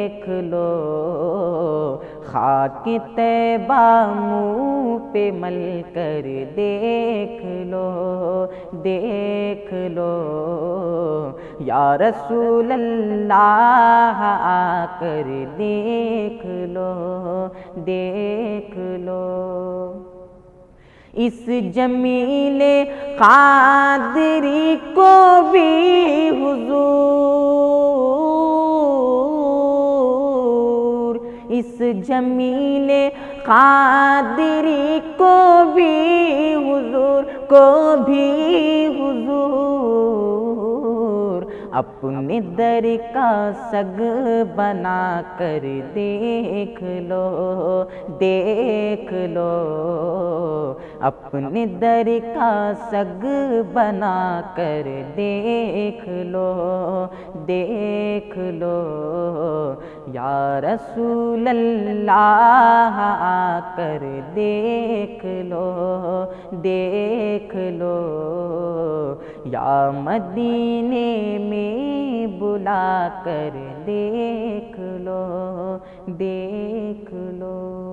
دیکھ لو، خاک طیبہ منہ پہ مل کر دیکھ لو، دیکھ لو، یا رسول اللہ آ کر دیکھ لو، دیکھ لو۔ اس جمیل قادری کو بھی حضور، اس جمیل قادری کو بھی حضور، کو بھی حضور، اپنے در کا سگ بنا کر دیکھ لو، دیکھ لو، اپنے در کا سگ بنا کر دیکھ لو، دیکھ لو، یا رسول اللہ آ کر دیکھ لو، دیکھ لو، یا مدینے میں بلا کر دیکھ لو، دیکھ لو۔